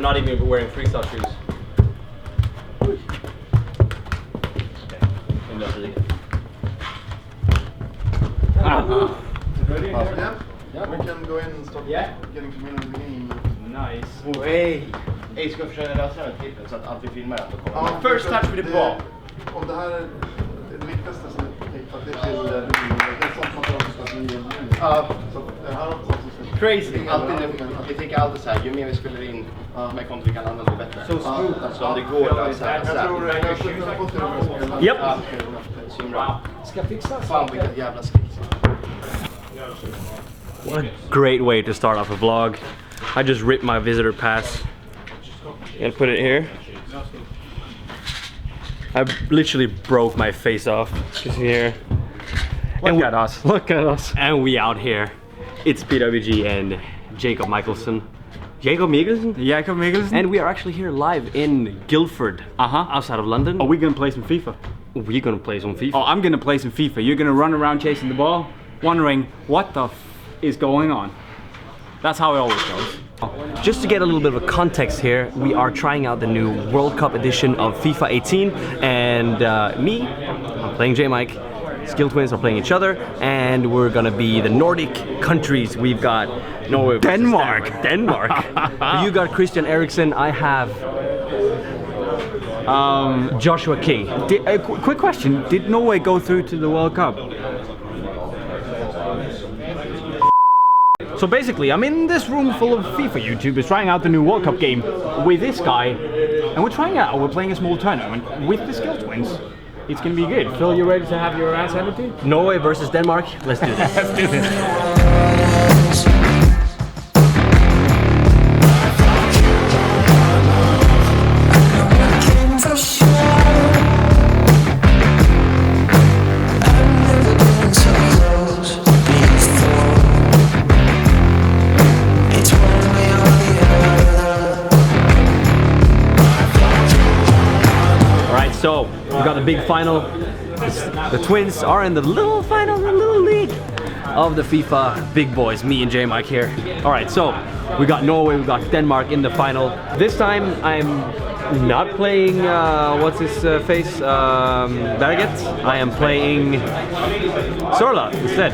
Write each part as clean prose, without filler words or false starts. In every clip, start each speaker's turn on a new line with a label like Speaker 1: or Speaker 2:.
Speaker 1: not even wearing freestyle shoes.
Speaker 2: Ready? Yeah. We can go in and start getting familiar with the game.
Speaker 3: Nice.
Speaker 4: Hej! Hej, ska jag försöka lösa den klippen så att allt vi filmar ändå kommer. Ja, first touch with the ball.
Speaker 2: Om det här är det viktigaste som är för att det är till det är sånt material som ska bli
Speaker 4: Ja.
Speaker 2: Så det här är sånt som ska...
Speaker 4: Crazy! Alltid nu, vi tänker alltid så här, ju mer vi spelar in med konto vi kan använda det bättre. Så smooth alltså, om det går att lösa.
Speaker 2: Jag tror jag har fått det med.
Speaker 1: Japp.
Speaker 4: Ska fixa. Fan vilket jävla skit.
Speaker 1: What a great way to start off a vlog. I just ripped my visitor pass and put it here. I literally broke my face off. You see here.
Speaker 3: Look at us. Look at us.
Speaker 1: And we out here. It's PWG and Jacob Michelson. Jacob Michelson? And we are actually here live in Guildford, outside of London.
Speaker 3: Are we gonna play some FIFA?
Speaker 1: We're gonna play some FIFA.
Speaker 3: Oh, I'm gonna play some FIFA. You're gonna run around chasing the ball, wondering what the f is going on. That's how it always goes.
Speaker 1: Just to get a little bit of a context here, we are trying out the new World Cup edition of FIFA 18, and I'm playing Jaymike, Skilltwins are playing each other, and we're gonna be the Nordic countries. We've got Norway, Denmark. You got Christian Eriksen. I have Joshua King.
Speaker 3: Quick question: did Norway go through to the World Cup? So basically, I'm in this room full of FIFA YouTubers trying out the new World Cup game with this guy, and we're playing a small tournament with the Skilltwins. It's gonna be good. Phil, you ready to have your ass handed to?
Speaker 1: Norway versus Denmark. Let's do this.
Speaker 3: Let's do this.
Speaker 1: So, we got the big final. The Twins are in the little final, the little league of the FIFA big boys, me and Jaymike here. Alright, so we got Norway, we got Denmark in the final. This time I'm not playing, what's his face, Berget. I am playing Sorla instead.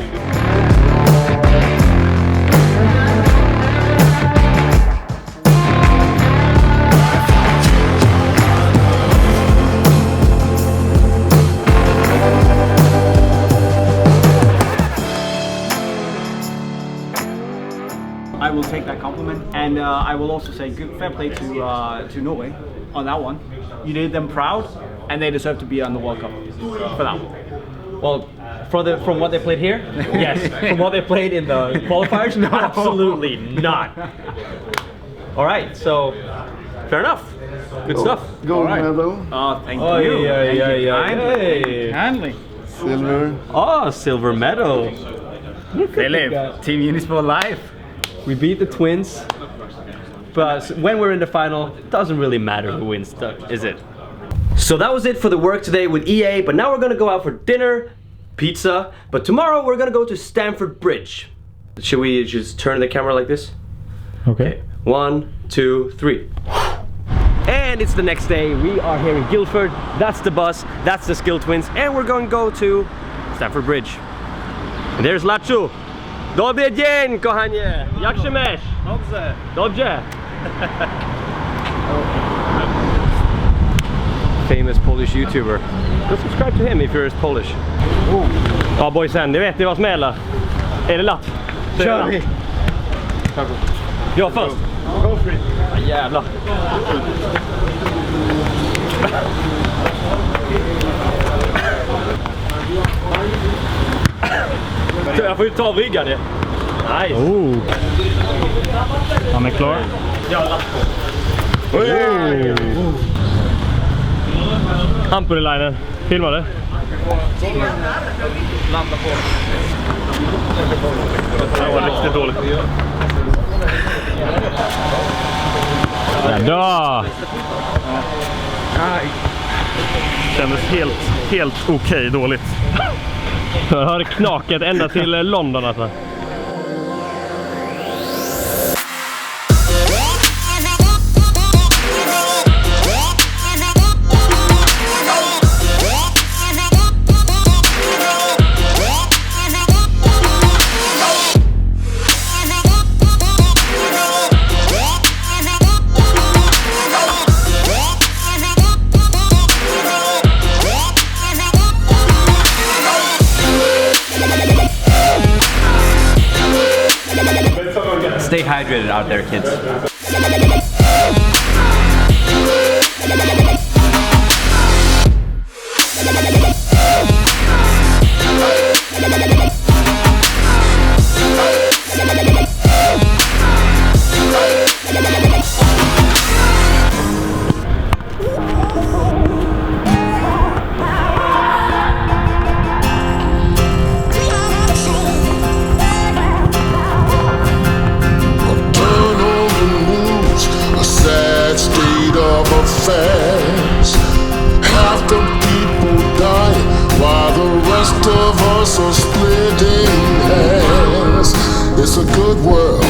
Speaker 3: I will take that compliment, and I will also say good fair play to Norway on that one. You did them proud, and they deserve to be on the World Cup for that one.
Speaker 1: Well, from what they played here, yes. From what they played in the qualifiers, no, absolutely not. All right, so fair enough. Good stuff.
Speaker 2: Gold medal.
Speaker 3: Oh, thank you.
Speaker 1: Hey.
Speaker 3: Handling.
Speaker 2: Silver.
Speaker 1: Oh, silver medal.
Speaker 3: Philip, Team Unisport Live.
Speaker 1: We beat the Twins, but when we're in the final, it doesn't really matter who wins, is it? So that was it for the work today with EA, but now we're gonna go out for dinner, pizza, but tomorrow we're gonna go to Stamford Bridge. Should we just turn the camera like this?
Speaker 3: Okay.
Speaker 1: 1, 2, 3. And it's the next day, we are here in Guildford, that's the bus, that's the Skilltwins, and we're gonna go to Stamford Bridge. And there's Lachu. Dobry dzień, kochanie! Jak się masz?
Speaker 3: Dobrze.
Speaker 1: Dobrze. Famous Polish YouTuber. Go subscribe to him if you're Polish. Ja boysen, ni vet vad som gäller. Är det latt?
Speaker 3: Kör vi!
Speaker 1: Jag först.
Speaker 3: Go for it.
Speaker 1: Ja, jävlar. Jag får ju ta av ryggen. Nice.
Speaker 3: Oh. Han är klar.
Speaker 1: Hampus Jelf, filma det.
Speaker 3: Landa på.
Speaker 1: Det var riktigt dåligt. Ja. Kändes helt okej dåligt. Jag hör knaket ända till London alltså.
Speaker 5: hydrated out there, kids.
Speaker 6: Half the people die while the rest of us are splitting hairs. It's a good world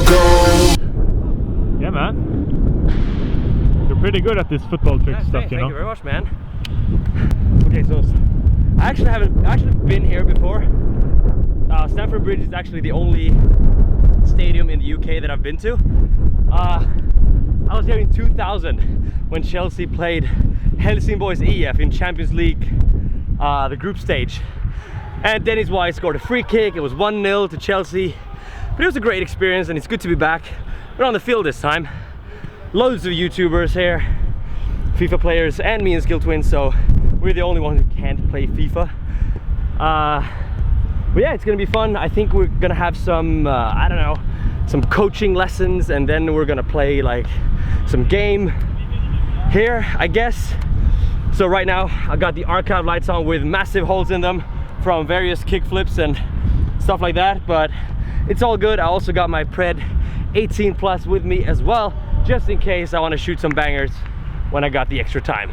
Speaker 6: gone.
Speaker 3: Yeah, man. You're pretty good at this football trick stuff, you know.
Speaker 1: Thank you very much, man. Okay, so I haven't been here before. Stamford Bridge is actually the only stadium in the UK that I've been to. I was here in 2000 when Chelsea played Helsingborgs EF in Champions League, the group stage. And Dennis Wise scored a free kick. It was 1-0 to Chelsea. But it was a great experience and it's good to be back. We're on the field this time. Loads of YouTubers here, FIFA players and me and Skilltwins, so we're the only ones who can't play FIFA. But yeah, it's gonna be fun. I think we're gonna have some, I don't know, some coaching lessons, and then we're gonna play like some game here, I guess. So right now I got the archive lights on with massive holes in them from various kick flips and stuff like that, but it's all good. I also got my Pred 18 Plus with me as well, just in case I want to shoot some bangers when I got the extra time.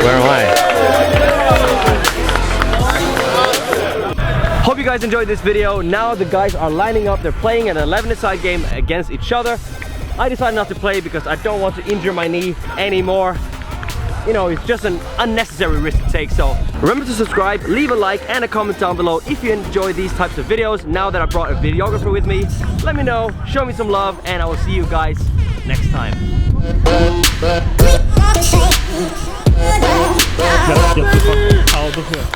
Speaker 1: Where am I? Hope you guys enjoyed this video. Now the guys are lining up. They're playing an 11-a-side game against each other. I decided not to play because I don't want to injure my knee anymore. You know, it's just an unnecessary risk to take. So remember to subscribe, leave a like and a comment down below if you enjoy these types of videos. Now that I brought a videographer with me, let me know, show me some love, and I will see you guys next time.
Speaker 3: Get the fuck out of here.